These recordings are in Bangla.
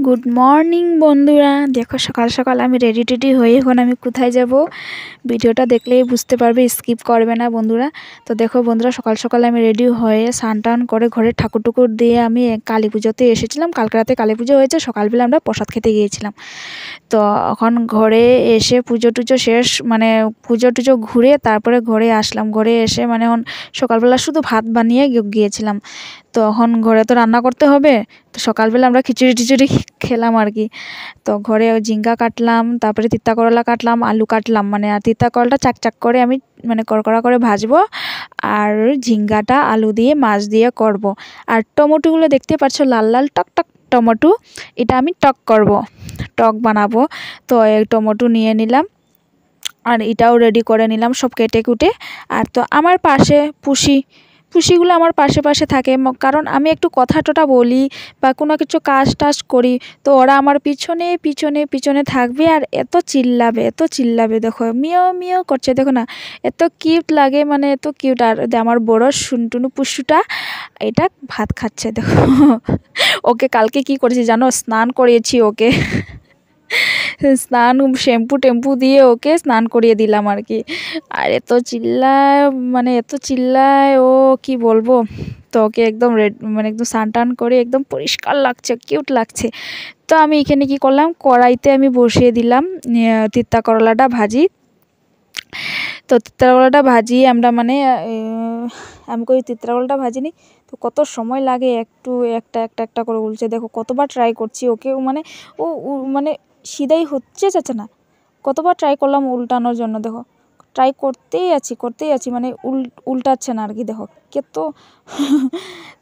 গুড মর্নিং বন্ধুরা, দেখো সকাল সকাল আমি রেডি টেডি হয়ে এখন আমি কোথায় যাব ভিডিওটা দেখলেই বুঝতে পারবে, স্কিপ করবে না বন্ধুরা। তো দেখো বন্ধুরা, সকাল সকাল আমি রেডি হয়ে স্নান টান করে ঘরে ঠাকুর টুকুর দিয়ে আমি কালী পুজোতে এসেছিলাম। কালকে রাতে কালী পুজো হয়েছে, সকালবেলা আমরা প্রসাদ খেতে গিয়েছিলাম। তো এখন ঘরে এসে পুজো টুজো শেষ, মানে পুজো টুজো ঘুরে তারপরে ঘরে আসলাম। ঘরে এসে মানে এখন সকালবেলা শুধু ভাত বানিয়ে গিয়েছিলাম। তো এখন ঘরে তো রান্না করতে হবে, তো সকালবেলা আমরা খিচুড়ি টিচুড়ি খেলাম আর কি। তো ঘরে ঝিঙ্গা কাটলাম, তারপরে তিতা করলা কাটলাম, আলু কাটলাম, মানে আর তিতা করলাটা চাক চাক করে আমি মানে কড়কড়া করে ভাজবো, আর ঝিঙ্গাটা আলু দিয়ে মাছ দিয়ে করব। আর টমেটোগুলো দেখতে পাচ্ছ লাল লাল টক টক টমেটো, এটা আমি টক করব, টক বানাবো। তো এই টমেটো নিয়ে নিলাম আর এটাও রেডি করে নিলাম সব কেটে কুটে। আর তো আমার পাশে পুষিগুলো আমার পাশে পাশে থাকে, কারণ আমি একটু কথা টটা বলি বা কোনো কিছু কাজ টাজ করি, তো ওরা আমার পিছনে পিছনে পিছনে থাকবে আর এত চিল্লাবে, দেখো মিও মিও করছে, দেখো না এত কিউট লাগে, মানে এত কিউট। আর আমার বড় শুনটুনু পুষুটা এটা ভাত খাচ্ছে, দেখো ওকে কালকে কি করেছি জানো, স্নান করিয়েছি ওকে স্নান শ্যাম্পু টেম্পু দিয়ে ওকে স্নান করিয়ে দিলাম আর কি। আর এত চিল্লায়, মানে এত চিল্লায় ও, কি বলবো। তো ওকে একদম মানে একদম স্নান টান করে একদম পরিষ্কার লাগছে, কিউট লাগছে। তো আমি এখানে কি করলাম, কড়াইতে আমি বসিয়ে দিলাম তিতা করলাটা ভাজি। তো তিতরাকলাটা ভাজিয়ে আমরা মানে আমি কই তিতরাকলাটা ভাজিনি, তো কত সময় লাগে, একটু একটা একটা একটা করে উলছে, দেখো কতবার ট্রাই করছি ওকে, মানে ও মানে সিধাই হচ্ছে চাচ্ছে না, কতবার ট্রাই করলাম উল্টানোর জন্য, দেখো ট্রাই করতেই আছি মানে উল্টাচ্ছে না আর কি, দেখো কে তো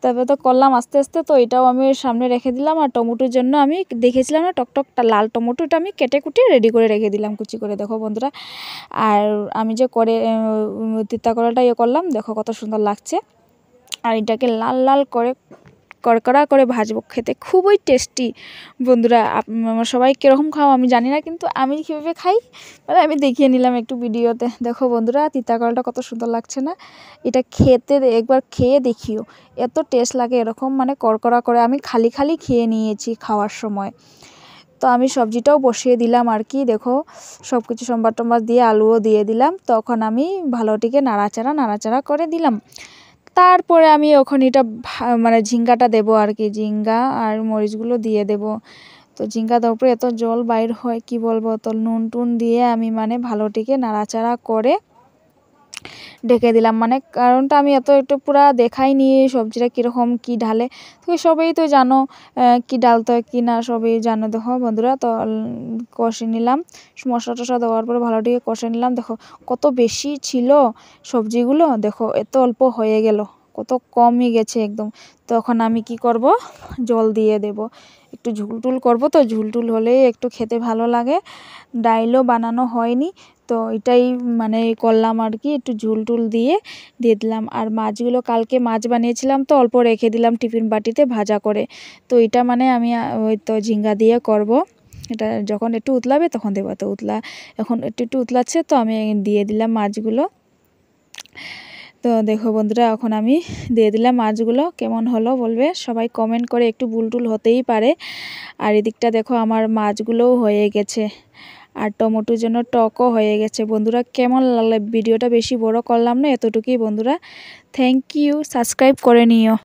তারপরে তো করলাম আস্তে আস্তে। তো এটাও আমি সামনে রেখে দিলাম। আর টমেটোর জন্য আমি দেখেছিলাম না টকটকটা লাল টমেটোটা আমি কেটে কুটে রেডি করে রেখে দিলাম কুচি করে, দেখো বন্ধুরা। আর আমি যে করে তিতা কলাটা করলাম, দেখো কত সুন্দর লাগছে। আর এটাকে লাল লাল করে কড়কড়া করে ভাজবো, খেতে খুবই টেস্টি বন্ধুরা। সবাই কীরকম খাও আমি জানি না, কিন্তু আমি কীভাবে খাই মানে আমি দেখিয়ে নিলাম একটু ভিডিওতে। দেখো বন্ধুরা, তিতা কলাটা কত সুন্দর লাগছে না, এটা খেতে একবার খেয়ে দেখিও, এত টেস্ট লাগে এরকম, মানে কড়কড়া করে আমি খালি খালি খেয়ে নিয়েছি খাওয়ার সময়। তো আমি সবজিটাও বসিয়ে দিলাম আর কি, দেখো সব কিছু সম্বার টম্বার দিয়ে আলুও দিয়ে দিলাম। তখন আমি ভালোটিকে নাড়াচাড়া করে দিলাম। তারপরে আমি ওখানে এটা মানে ঝিঙ্গাটা দেবো আর কি, ঝিঙ্গা আর মরিচগুলো দিয়ে দেব। তো ঝিঙ্গা দেওয়ার পরে এত জল বাইর হয় কি বলবো। তো নুন টুন দিয়ে আমি মানে ভালোটিকে নাড়াচাড়া করে ঢেকে দিলাম, মানে কারণটা আমি এত একটু পুরা দেখাইনি সবজিটা কীরকম কী ঢালে, তো সবই তো জানো কী ডালতে হয় কী না, সবই জানো দেখো বন্ধুরা। তো কষে নিলাম, মশলা টশলা দেওয়ার পরে ভালোটিকে কষে নিলাম। দেখো কত বেশি ছিল সবজিগুলো, দেখো এত অল্প হয়ে গেল, কত কমই গেছে একদম। তখন আমি কি করব, জল দিয়ে দেব, একটু ঝুলটুল করবো, তো ঝুলটুল হলেই একটু খেতে ভালো লাগে। ডাইলও বানানো হয়নি, তো এটাই মানে করলাম আর কি, একটু ঝুলটুল দিয়ে দিলাম। আর মাছগুলো কালকে মাছ বানিয়েছিলাম, তো অল্প রেখে দিলাম টিফিন বাটিতে ভাজা করে। তো এটা মানে আমি ওই তো ঝিঙ্গা দিয়ে করব, এটা যখন একটু উতলাবে তখন দেবো। তো এখন একটু উতলাচ্ছে, তো আমি দিয়ে দিলাম মাছগুলো। তো দেখো বন্ধুরা, এখন আমি দিয়ে দিলাম মাছগুলো, কেমন হলো বলবে সবাই কমেন্ট করে, একটু বুলটুল হতেই পারে। আর এদিকটা দেখো আমার মাছগুলোও হয়ে গেছে, আর টমেটোর জন্য টকও হয়ে গেছে বন্ধুরা। কেমন লাগলো ভিডিওটা, বেশি বড় করলাম না, এতটুকুই বন্ধুরা। থ্যাংক ইউ, সাবস্ক্রাইব করে নিও।